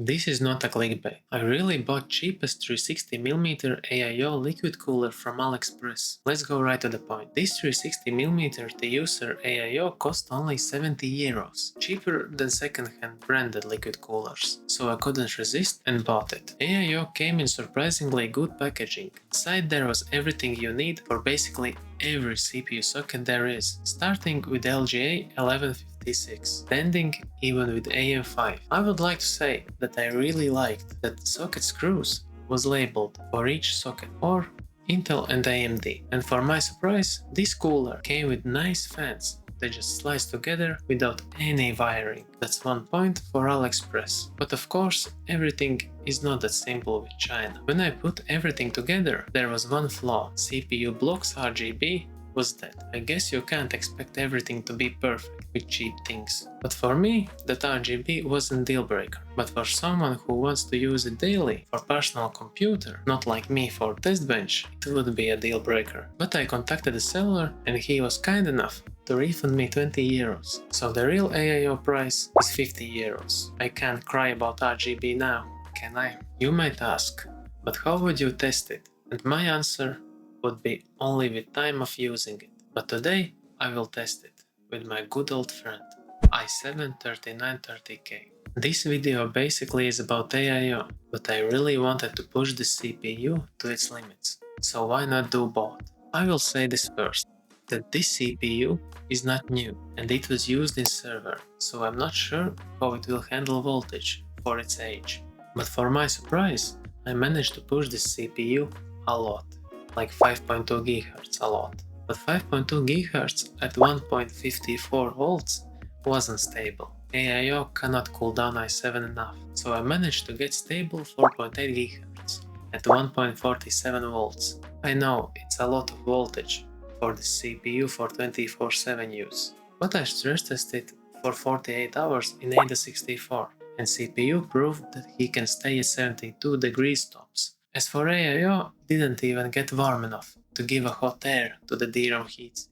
This is not a clickbait. I really bought cheapest 360mm AIO liquid cooler from AliExpress. Let's go right to the point. This 360mm TUser AIO cost only 70 euros, cheaper than second-hand branded liquid coolers, so I couldn't resist and bought it. AIO came in surprisingly good packaging. Inside there was everything you need for basically every CPU socket there is, starting with LGA 1156, ending even with AM5. I would like to say that I really liked that the socket screws was labeled for each socket, or Intel and AMD. And for my surprise, this cooler came with nice fans. They just slice together without any wiring. That's one point for AliExpress. But of course, everything is not that simple with China. When I put everything together, there was one flaw. CPU blocks RGB was dead. I guess you can't expect everything to be perfect with cheap things. But for me, that RGB wasn't deal breaker. But for someone who wants to use it daily for personal computer, not like me for test bench, it would be a deal breaker. But I contacted the seller and he was kind enough to refund me 20 euros. So the real AIO price is 50 euros. I can't cry about RGB now, can I? You might ask, but how would you test it? And my answer would be only with time of using it. But today I will test it with my good old friend i7-3930K. This video basically is about AIO, but I really wanted to push the CPU to its limits, so why not do both? I will say this first, that this CPU is not new and it was used in server, so I'm not sure how it will handle voltage for its age. But for my surprise, I managed to push this CPU a lot. Like 5.2 GHz a lot. But 5.2 GHz at 1.54 volts wasn't stable. AIO cannot cool down i7 enough, so I managed to get stable 4.8 GHz at 1.47 volts. I know it's a lot of voltage for the CPU for 24/7 use, but I stress tested for 48 hours in AIDA64, and CPU proved that he can stay at 72 degrees tops. As for AIO, it didn't even get warm enough to give a hot air to the DRAM heatsink.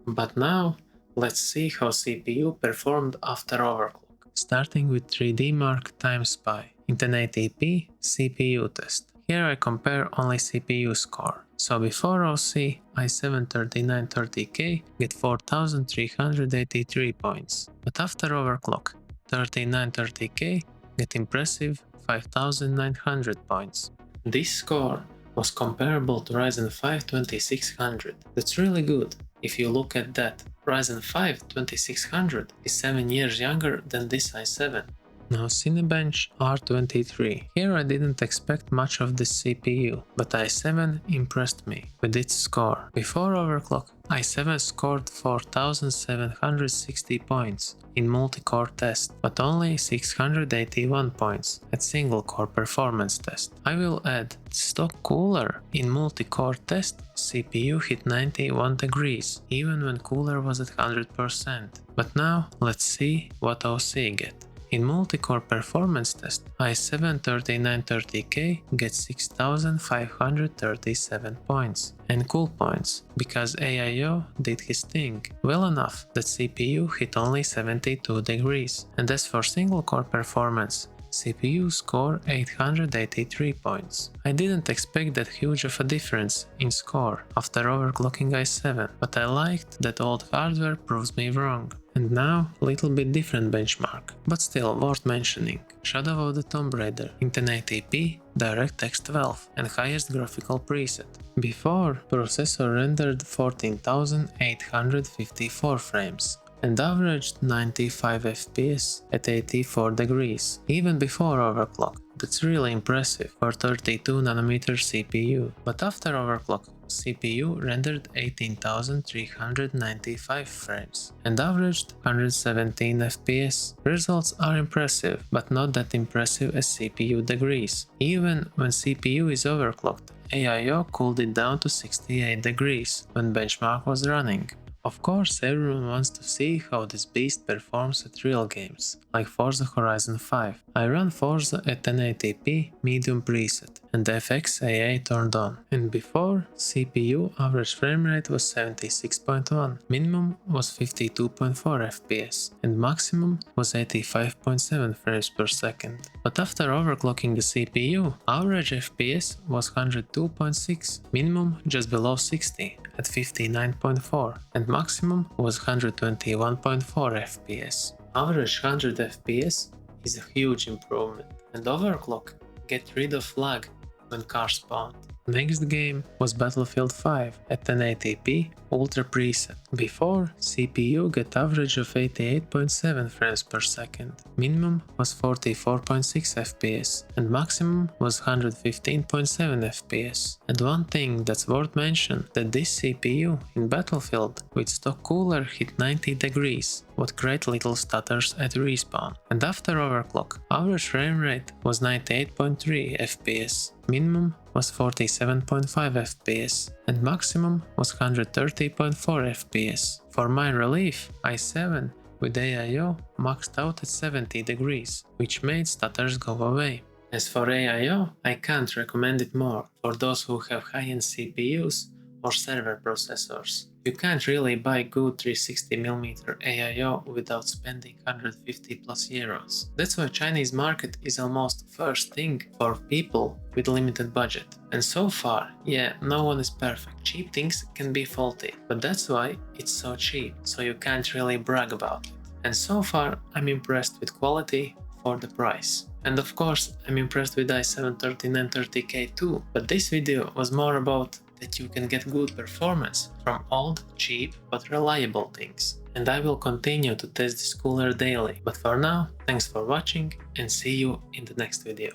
But now, let's see how CPU performed after overclock. Starting with 3D Mark times Pi in 1080p CPU test. Here I compare only CPU score. So before OC, i7-3930K get 4383 points, but after overclock, 3930K get impressive 5900 points. This score was comparable to Ryzen 5 2600. That's really good. If you look at that, Ryzen 5 2600 is 7 years younger than this i7. Now Cinebench R23. Here I didn't expect much of this CPU, but i7 impressed me with its score. Before overclock, i7 scored 4760 points in multi-core test, but only 681 points at single-core performance test. I will add stock cooler in multi-core test, CPU hit 91 degrees, even when cooler was at 100%. But now let's see what OC get. In multi-core performance test, i7-3930K gets 6537 points, and cool points, because AIO did his thing well enough that CPU hit only 72 degrees. And as for single-core performance, CPU score 883 points. I didn't expect that huge of a difference in score after overclocking i7, but I liked that old hardware proves me wrong. And now, little bit different benchmark, but still worth mentioning. Shadow of the Tomb Raider in 1080p, DirectX 12 and highest graphical preset. Before, processor rendered 14,854 frames and averaged 95 FPS at 84 degrees, even before overclock. That's really impressive for 32nm CPU. But after overclock, CPU rendered 18,395 frames and averaged 117 FPS. Results are impressive, but not that impressive as CPU degrees. Even when CPU is overclocked, AIO cooled it down to 68 degrees when benchmark was running. Of course, everyone wants to see how this beast performs at real games, like Forza Horizon 5. I run Forza at 1080p medium preset and the FX AA turned on. And before, CPU average frame rate was 76.1, minimum was 52.4 FPS, and maximum was 85.7 frames per second. But after overclocking the CPU, average FPS was 102.6, minimum just below 60 at 59.4, and maximum was 121.4 FPS. Average 100 FPS is a huge improvement, and overclock get rid of lag when cars spawned. Next game was Battlefield 5 at 1080p Ultra preset. Before, CPU got average of 88.7 frames per second, minimum was 44.6 FPS, and maximum was 115.7 FPS. And one thing that's worth mentioning, that this CPU in Battlefield with stock cooler hit 90 degrees, what create little stutters at respawn. And after overclock, average frame rate was 98.3 FPS, minimum was 47.5 FPS, and maximum was 130.4 FPS. For my relief, i7 with AIO maxed out at 70 degrees, which made stutters go away. As for AIO, I can't recommend it more for those who have high-end CPUs or server processors. You can't really buy good 360mm AIO without spending 150 plus euros. That's why Chinese market is almost first thing for people with limited budget. And so far, yeah, no one is perfect. Cheap things can be faulty, but that's why it's so cheap, so you can't really brag about it. And so far, I'm impressed with quality for the price. And of course, I'm impressed with i7-3930K too, but this video was more about that you can get good performance from old, cheap, but reliable things. And I will continue to test this cooler daily. But for now, thanks for watching and see you in the next video.